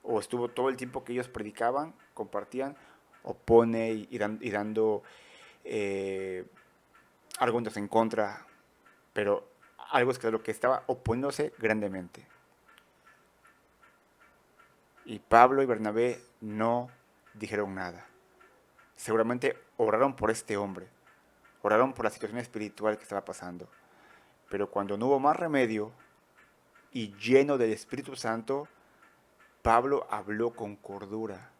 o estuvo todo el tiempo que ellos predicaban, compartían, opone y dando argumentos en contra, pero algo es que lo que estaba oponiéndose grandemente. Y Pablo y Bernabé no dijeron nada. Seguramente oraron por este hombre, oraron por la situación espiritual que estaba pasando. Pero cuando no hubo más remedio y lleno del Espíritu Santo, Pablo habló con cordura.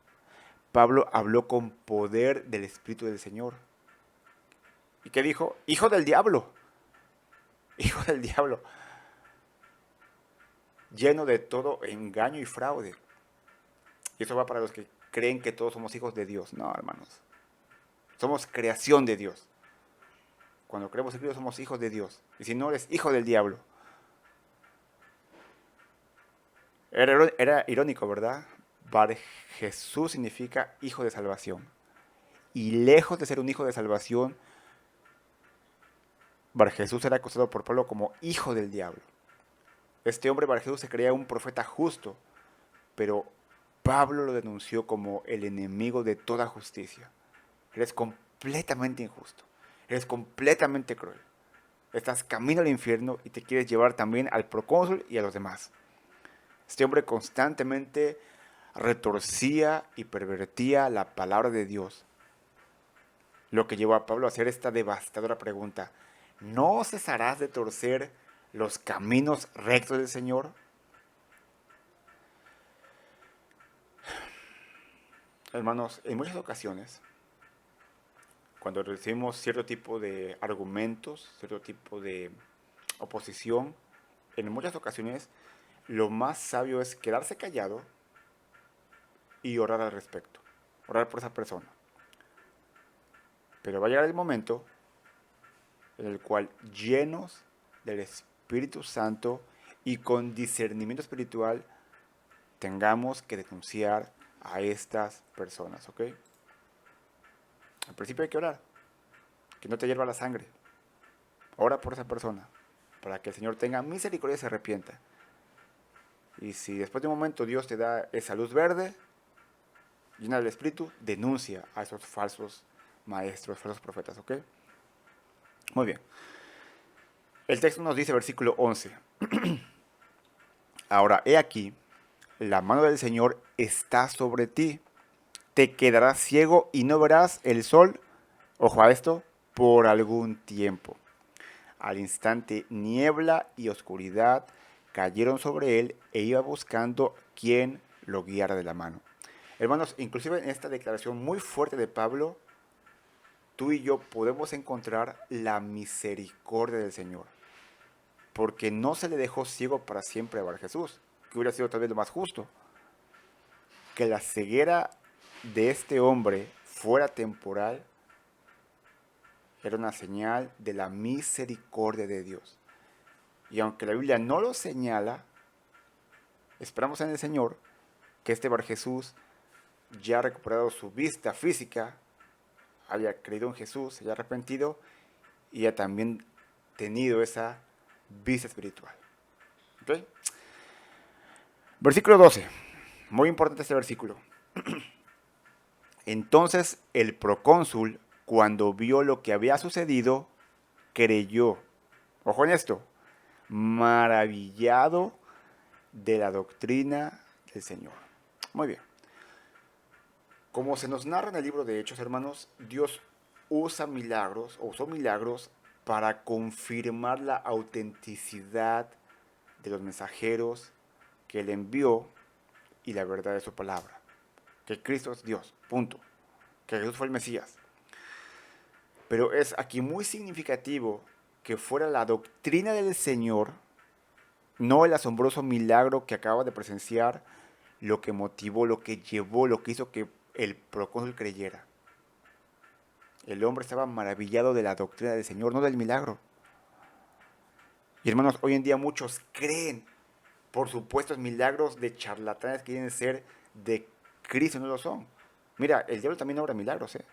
Pablo habló con poder del Espíritu del Señor. ¿Y qué dijo? Hijo del diablo. Hijo del diablo. Lleno de todo engaño y fraude. Y eso va para los que creen que todos somos hijos de Dios. No, hermanos. Somos creación de Dios. Cuando creemos en Cristo somos hijos de Dios. Y si no, eres hijo del diablo. Era irónico, ¿verdad? Bar Jesús significa hijo de salvación. Y lejos de ser un hijo de salvación, Bar Jesús era acusado por Pablo como hijo del diablo. Este hombre, Bar Jesús, se creía un profeta justo, pero Pablo lo denunció como el enemigo de toda justicia. Eres completamente injusto. Eres completamente cruel. Estás camino al infierno y te quieres llevar también al procónsul y a los demás. Este hombre constantemente retorcía y pervertía la palabra de Dios. Lo que llevó a Pablo a hacer esta devastadora pregunta. ¿No cesarás de torcer los caminos rectos del Señor? Hermanos, en muchas ocasiones, cuando recibimos cierto tipo de argumentos, cierto tipo de oposición, en muchas ocasiones lo más sabio es quedarse callado y orar al respecto, orar por esa persona. Pero va a llegar el momento en el cual, llenos del Espíritu Santo y con discernimiento espiritual, tengamos que denunciar a estas personas, ¿ok? Al principio hay que orar, que no te hierva la sangre. Ora por esa persona, para que el Señor tenga misericordia y se arrepienta. Y si después de un momento Dios te da esa luz verde, llena del Espíritu, denuncia a esos falsos maestros, falsos profetas, ¿ok? Muy bien. El texto nos dice, versículo 11. Ahora, he aquí, la mano del Señor está sobre ti. Te quedarás ciego y no verás el sol, ojo a esto, por algún tiempo. Al instante, niebla y oscuridad cayeron sobre él e iba buscando quien lo guiara de la mano. Hermanos, inclusive en esta declaración muy fuerte de Pablo, tú y yo podemos encontrar la misericordia del Señor. Porque no se le dejó ciego para siempre a Bar Jesús, que hubiera sido tal vez lo más justo. Que la ceguera de este hombre fuera temporal era una señal de la misericordia de Dios. Y aunque la Biblia no lo señala, esperamos en el Señor que este Bar Jesús, ya recuperado su vista física, haya creído en Jesús, se haya arrepentido y haya también tenido esa vista espiritual. ¿Okay? Versículo 12. Muy importante este versículo. Entonces el procónsul, cuando vio lo que había sucedido, creyó. Ojo en esto. Maravillado de la doctrina del Señor. Muy bien. Como se nos narra en el libro de Hechos, hermanos, Dios usa milagros, o usó milagros para confirmar la autenticidad de los mensajeros que Él envió y la verdad de su palabra. Que Cristo es Dios, punto. Que Jesús fue el Mesías. Pero es aquí muy significativo que fuera la doctrina del Señor, no el asombroso milagro que acaba de presenciar, lo que motivó, lo que llevó, lo que hizo que el procónsul creyera. El hombre estaba maravillado de la doctrina del Señor, no del milagro. Y hermanos, hoy en día muchos creen por supuestos milagros de charlatanes que quieren ser de Cristo, no lo son. Mira, el diablo también obra milagros, ¿eh?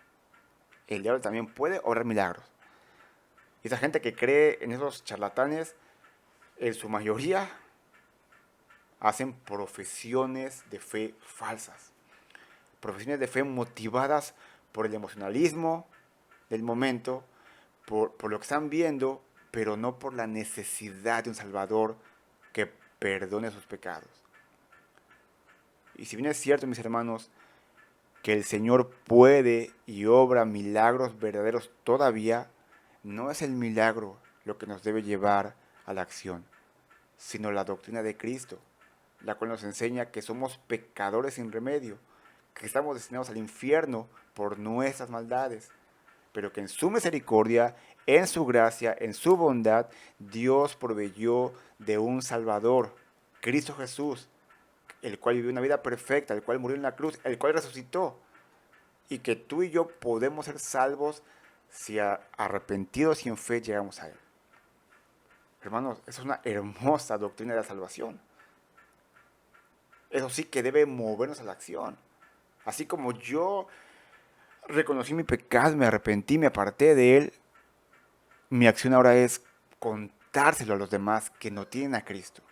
El diablo también puede obrar milagros. Y esa gente que cree en esos charlatanes, en su mayoría, hacen profesiones de fe falsas. Profesiones de fe motivadas por el emocionalismo del momento, por lo que están viendo, pero no por la necesidad de un Salvador que perdone sus pecados. Y si bien es cierto, mis hermanos, que el Señor puede y obra milagros verdaderos todavía, no es el milagro lo que nos debe llevar a la acción, sino la doctrina de Cristo, la cual nos enseña que somos pecadores sin remedio, que estamos destinados al infierno por nuestras maldades, pero que en su misericordia, en su gracia, en su bondad, Dios proveyó de un Salvador, Cristo Jesús, el cual vivió una vida perfecta, el cual murió en la cruz, el cual resucitó, y que tú y yo podemos ser salvos si arrepentidos y en fe llegamos a Él. Hermanos, eso es una hermosa doctrina de la salvación. Eso sí que debe movernos a la acción. Así como yo reconocí mi pecado, me arrepentí, me aparté de Él, mi acción ahora es contárselo a los demás que no tienen a Cristo.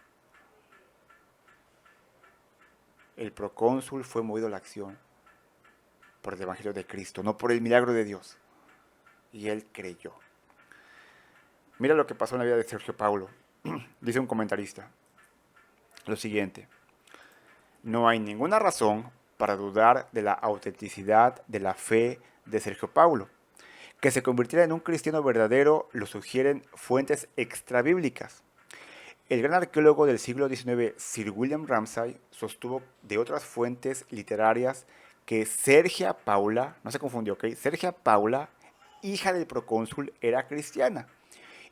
El procónsul fue movido a la acción por el Evangelio de Cristo, no por el milagro de Dios. Y él creyó. Mira lo que pasó en la vida de Sergio Paulo. Dice un comentarista lo siguiente: no hay ninguna razón para dudar de la autenticidad de la fe de Sergio Paulo. Que se convirtiera en un cristiano verdadero lo sugieren fuentes extrabíblicas. El gran arqueólogo del siglo XIX, Sir William Ramsay, sostuvo de otras fuentes literarias que Sergia Paula, no se confundió, ¿ok? Sergia Paula, hija del procónsul, era cristiana,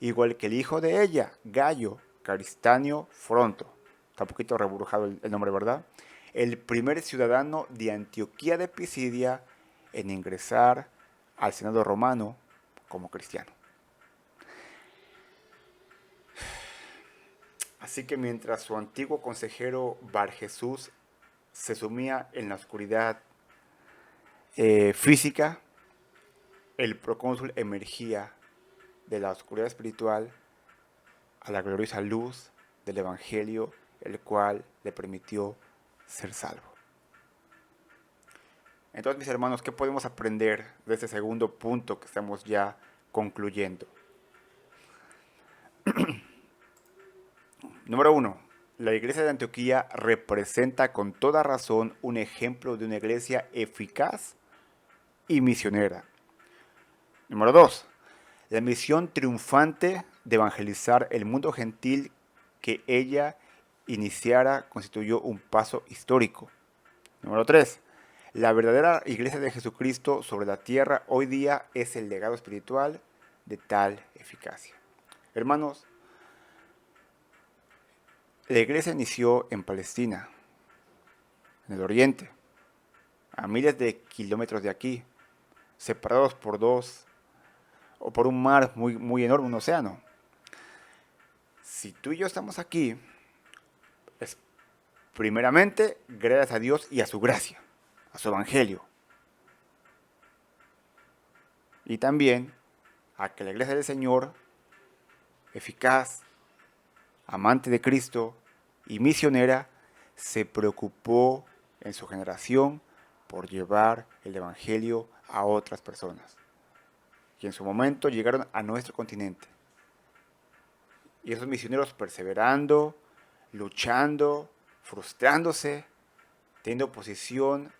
igual que el hijo de ella, Gayo Caristanio Fronto. Está un poquito reburujado el nombre, ¿verdad? el primer ciudadano de Antioquía de Pisidia en ingresar al Senado romano como cristiano. Así que mientras su antiguo consejero Barjesús se sumía en la oscuridad física, el procónsul emergía de la oscuridad espiritual a la gloriosa luz del Evangelio, el cual le permitió ser salvo. Entonces, mis hermanos, ¿qué podemos aprender de este segundo punto que estamos ya concluyendo? Número 1. La iglesia de Antioquía representa con toda razón un ejemplo de una iglesia eficaz y misionera. Número 2. La misión triunfante de evangelizar el mundo gentil que ella iniciara constituyó un paso histórico. Número 3. La verdadera iglesia de Jesucristo sobre la tierra hoy día es el legado espiritual de tal eficacia. Hermanos, la iglesia inició en Palestina, en el oriente, a miles de kilómetros de aquí, separados por dos o por un mar muy enorme, un océano. Si tú y yo estamos aquí, es primeramente gracias a Dios y a su gracia, a su evangelio. Y también a que la iglesia del Señor, eficaz, amante de Cristo y misionera, se preocupó en su generación por llevar el evangelio a otras personas. Y en su momento llegaron a nuestro continente. Y esos misioneros perseverando, luchando, frustrándose, teniendo oposición,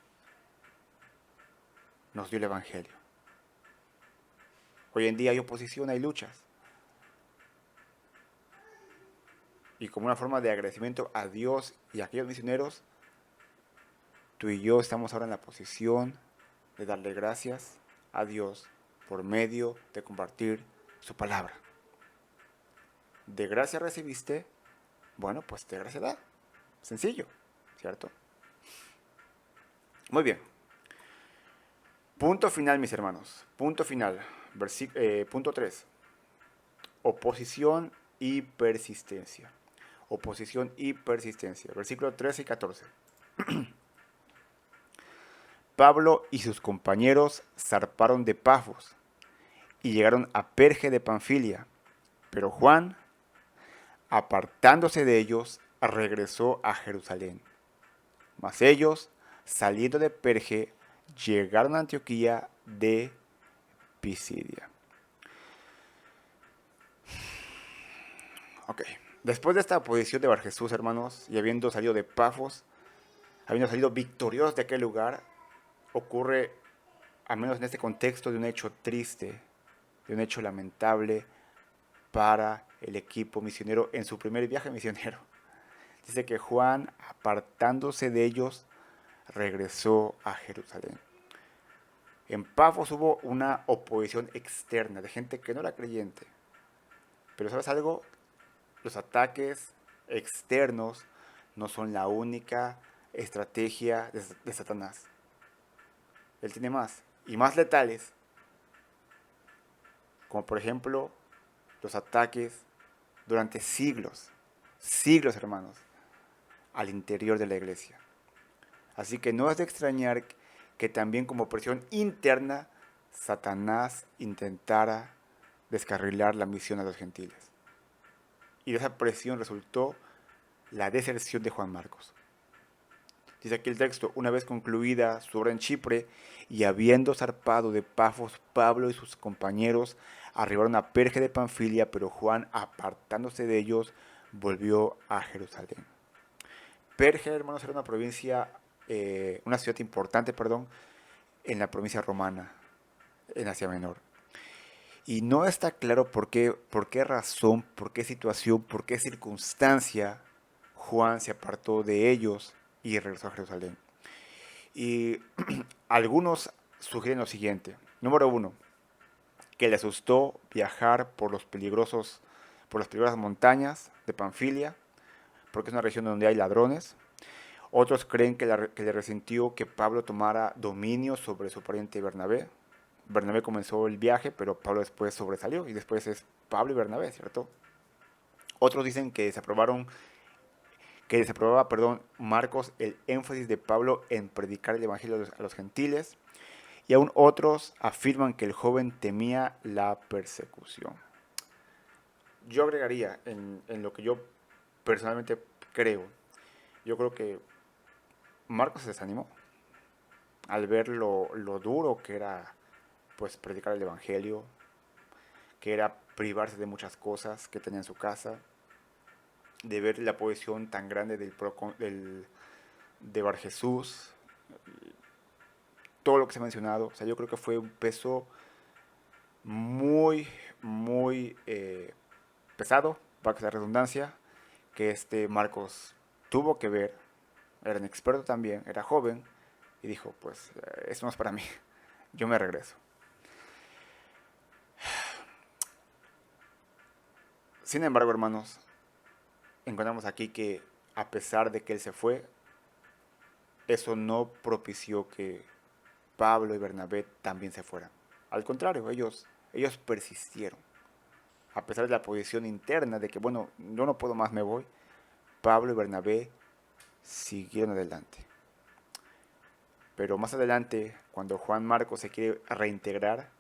nos dio el evangelio. Hoy en día hay oposición, hay luchas. Y como una forma de agradecimiento a Dios y a aquellos misioneros, tú y yo estamos ahora en la posición de darle gracias a Dios por medio de compartir su palabra. De gracia recibiste, bueno, pues de gracia da. Sencillo, ¿cierto? Muy bien. Punto final, mis hermanos. Punto final. Punto 3. Oposición y persistencia. Oposición y persistencia. Versículos 13 y 14. Pablo y sus compañeros zarparon de Pafos y llegaron a Perge de Panfilia, pero Juan, apartándose de ellos, regresó a Jerusalén. Mas ellos, saliendo de Perge, llegaron a Antioquía de Pisidia. Ok, después de esta oposición de Barjesús, hermanos, y habiendo salido de Pafos, habiendo salido victoriosos de aquel lugar, ocurre, al menos en este contexto, de un hecho triste, de un hecho lamentable para el equipo misionero en su primer viaje misionero. Dice que Juan, apartándose de ellos, regresó a Jerusalén. En Pafos hubo una oposición externa de gente que no era creyente. Pero ¿sabes algo? Los ataques externos no son la única estrategia de Satanás. Él tiene más, y más letales, como por ejemplo los ataques durante siglos, hermanos, al interior de la iglesia. Así que no es de extrañar que también como presión interna Satanás intentara descarrilar la misión a los gentiles. Y de esa presión resultó la deserción de Juan Marcos. Dice aquí el texto: una vez concluida su obra en Chipre y habiendo zarpado de Pafos, Pablo y sus compañeros arribaron a Perge de Panfilia, pero Juan, apartándose de ellos, volvió a Jerusalén. Perge, hermanos, era una provincia, una ciudad importante, en la provincia romana, en Asia Menor. Y no está claro por qué razón, por qué situación, por qué circunstancia Juan se apartó de ellos y regresó a Jerusalén. Y algunos sugieren lo siguiente. Número 1, que le asustó viajar por las peligrosas montañas de Panfilia, porque es una región donde hay ladrones. Otros creen que le resintió que Pablo tomara dominio sobre su pariente Bernabé. Bernabé comenzó el viaje, pero Pablo después sobresalió y después es Pablo y Bernabé, ¿cierto? Otros dicen que desaprobaba, Marcos el énfasis de Pablo en predicar el evangelio a los gentiles, y aún otros afirman que el joven temía la persecución. Yo agregaría en lo que yo personalmente creo, yo creo que Marcos se desanimó al ver lo duro que era pues predicar el evangelio, que era privarse de muchas cosas que tenía en su casa, de ver la posición tan grande de Bar Jesús, todo lo que se ha mencionado. O sea, yo creo que fue un peso muy, muy pesado, para que sea redundancia, que este Marcos tuvo que ver. Era un experto también, era joven, y dijo, pues, eso no es para mí, yo me regreso. Sin embargo, hermanos, encontramos aquí que a pesar de que él se fue, eso no propició que Pablo y Bernabé también se fueran. Al contrario, ellos persistieron. A pesar de la posición interna de que, bueno, yo no puedo más, me voy, Pablo y Bernabé siguieron adelante. Pero más adelante, cuando Juan Marcos se quiere reintegrar,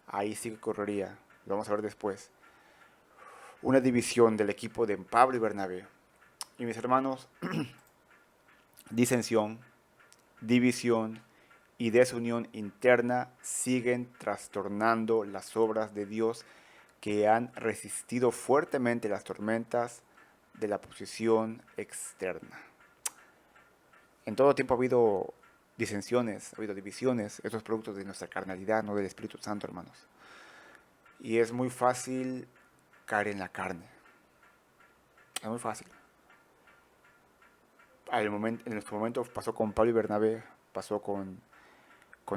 ahí sí que correría, lo vamos a ver después, una división del equipo de Pablo y Bernabé. Y mis hermanos, disensión, división y desunión interna siguen trastornando las obras de Dios que han resistido fuertemente las tormentas de la posición externa. En todo tiempo ha habido disensiones, ha habido divisiones, estos productos de nuestra carnalidad, no del Espíritu Santo, hermanos. Y es muy fácil caer en la carne. Es muy fácil. En nuestro momento pasó con Pablo y Bernabé, pasó con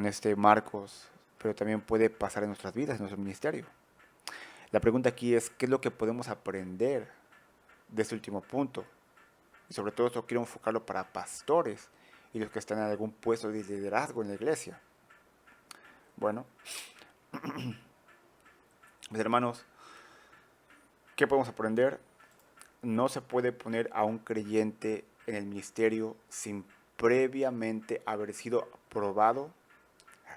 este Marcos, pero también puede pasar en nuestras vidas, en nuestro ministerio. La pregunta aquí es, ¿qué es lo que podemos aprender de este último punto? Y sobre todo esto quiero enfocarlo para pastores y los que están en algún puesto de liderazgo en la iglesia. Bueno, mis hermanos, ¿qué podemos aprender? No se puede poner a un creyente en el ministerio sin previamente haber sido probado,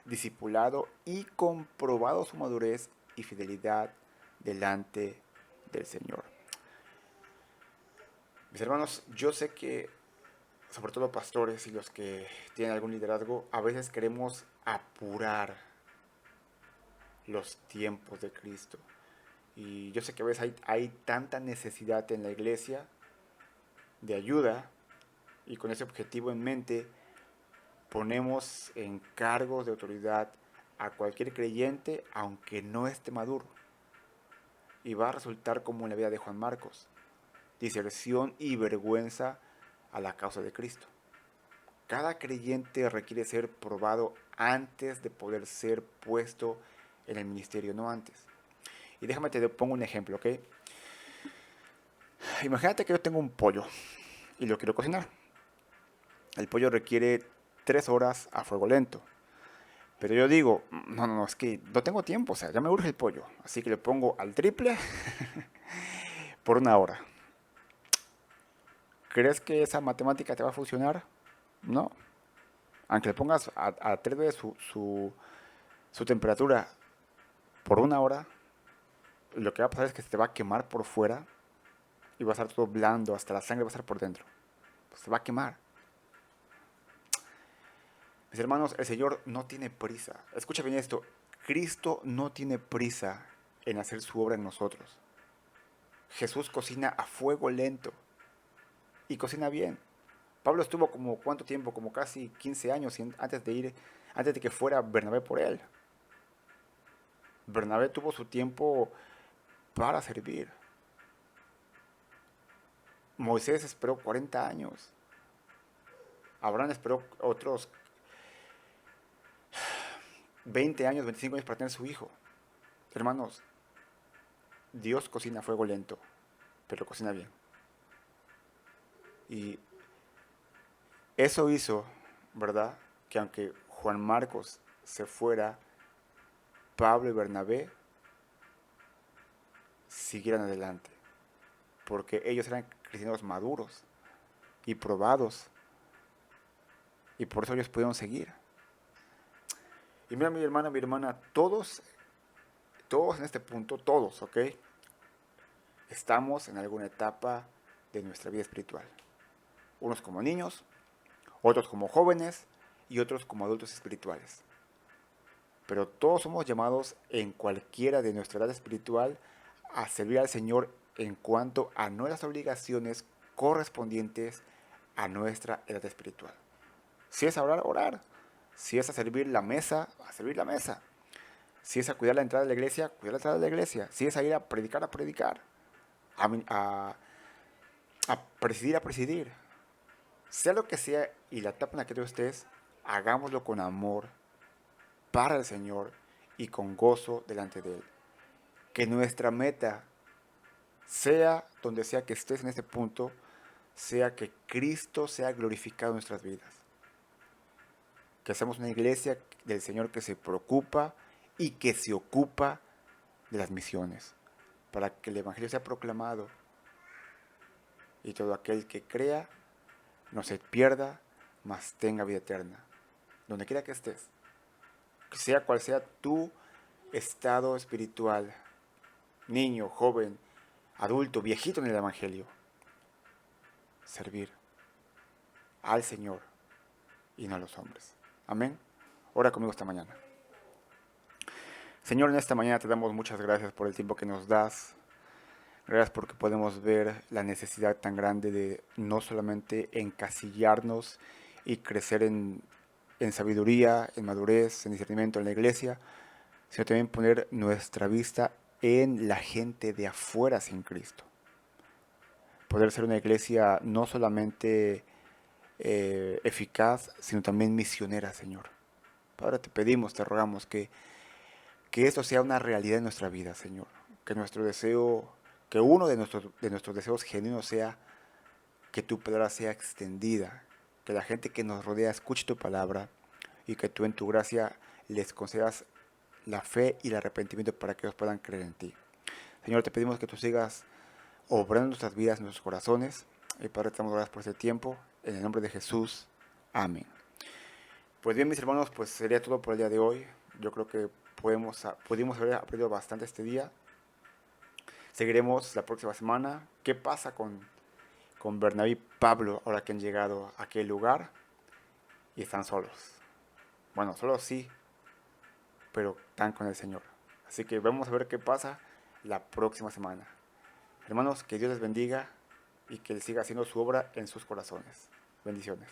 discipulado y comprobado su madurez y fidelidad delante del Señor. Mis hermanos, yo sé que, sobre todo pastores y los que tienen algún liderazgo, a veces queremos apurar los tiempos de Cristo. Y yo sé que a veces hay tanta necesidad en la iglesia de ayuda, y con ese objetivo en mente ponemos en cargos de autoridad a cualquier creyente aunque no esté maduro. Y va a resultar como en la vida de Juan Marcos, diserción y vergüenza a la causa de Cristo. Cada creyente requiere ser probado antes de poder ser puesto en el ministerio, no antes. Y déjame te pongo un ejemplo, ¿ok? Imagínate que yo tengo un pollo y lo quiero cocinar. El pollo requiere 3 horas a fuego lento. Pero yo digo, no, es que no tengo tiempo, o sea, ya me urge el pollo. Así que le pongo al triple por 1 hora. ¿Crees que esa matemática te va a funcionar? No. Aunque le pongas a 3 veces su temperatura por 1 hora, lo que va a pasar es que se te va a quemar por fuera y va a estar todo blando, hasta la sangre va a estar por dentro. Pues se va a quemar. Mis hermanos, el Señor no tiene prisa. Escucha bien esto. Cristo no tiene prisa en hacer su obra en nosotros. Jesús cocina a fuego lento y cocina bien. Pablo estuvo como ¿cuánto tiempo? Como casi 15 años antes de que fuera Bernabé por él. Bernabé tuvo su tiempo para servir. Moisés esperó 40 años. Abraham esperó otros 20 años, 25 años para tener su hijo. Hermanos, Dios cocina a fuego lento, pero cocina bien. Y Eso hizo, ¿verdad? Que aunque Juan Marcos se fuera, Pablo y Bernabé siguieran adelante, porque ellos eran cristianos maduros y probados, y por eso ellos pudieron seguir. Y mira, mi hermana, todos en este punto, todos, ¿ok? Estamos en alguna etapa de nuestra vida espiritual. Unos como niños, otros como jóvenes y otros como adultos espirituales. Pero todos somos llamados en cualquiera de nuestra edad espiritual a servir al Señor en cuanto a nuestras obligaciones correspondientes a nuestra edad espiritual. Si es a orar, orar. Si es a servir la mesa, a servir la mesa. Si es a cuidar la entrada de la iglesia, cuidar la entrada de la iglesia. Si es a ir a predicar, a predicar. A presidir, a presidir. Sea lo que sea y la etapa en la que tú estés, hagámoslo con amor para el Señor y con gozo delante de Él. Que nuestra meta, sea donde sea que estés en este punto, sea que Cristo sea glorificado en nuestras vidas. Que seamos una iglesia del Señor que se preocupa y que se ocupa de las misiones, para que el Evangelio sea proclamado y todo aquel que crea no se pierda, mas tenga vida eterna. Donde quiera que estés, sea cual sea tu estado espiritual, niño, joven, adulto, viejito en el Evangelio, servir al Señor y no a los hombres. Amén. Ora conmigo esta mañana. Señor, en esta mañana te damos muchas gracias por el tiempo que nos das. Gracias porque podemos ver la necesidad tan grande de no solamente encasillarnos y crecer en sabiduría, en madurez, en discernimiento en la iglesia, sino también poner nuestra vista en la gente de afuera sin Cristo. Poder ser una iglesia no solamente eficaz, sino también misionera, Señor. Padre, te pedimos, te rogamos que esto sea una realidad en nuestra vida, Señor. Que nuestro deseo, que uno de nuestros deseos genuinos sea que tu palabra sea extendida, que la gente que nos rodea escuche tu palabra y que tú en tu gracia les concedas la fe y el arrepentimiento para que ellos puedan creer en ti. Señor, te pedimos que tú sigas obrando en nuestras vidas, en nuestros corazones. Y Padre, te damos gracias por este tiempo. En el nombre de Jesús. Amén. Pues bien, mis hermanos, pues sería todo por el día de hoy. Yo creo que pudimos haber aprendido bastante este día. Seguiremos la próxima semana. ¿Qué pasa con Bernabé y Pablo ahora que han llegado a aquel lugar y están solos? Bueno, solos sí, pero están con el Señor. Así que vamos a ver qué pasa la próxima semana. Hermanos, que Dios les bendiga y que Él siga haciendo su obra en sus corazones. Bendiciones.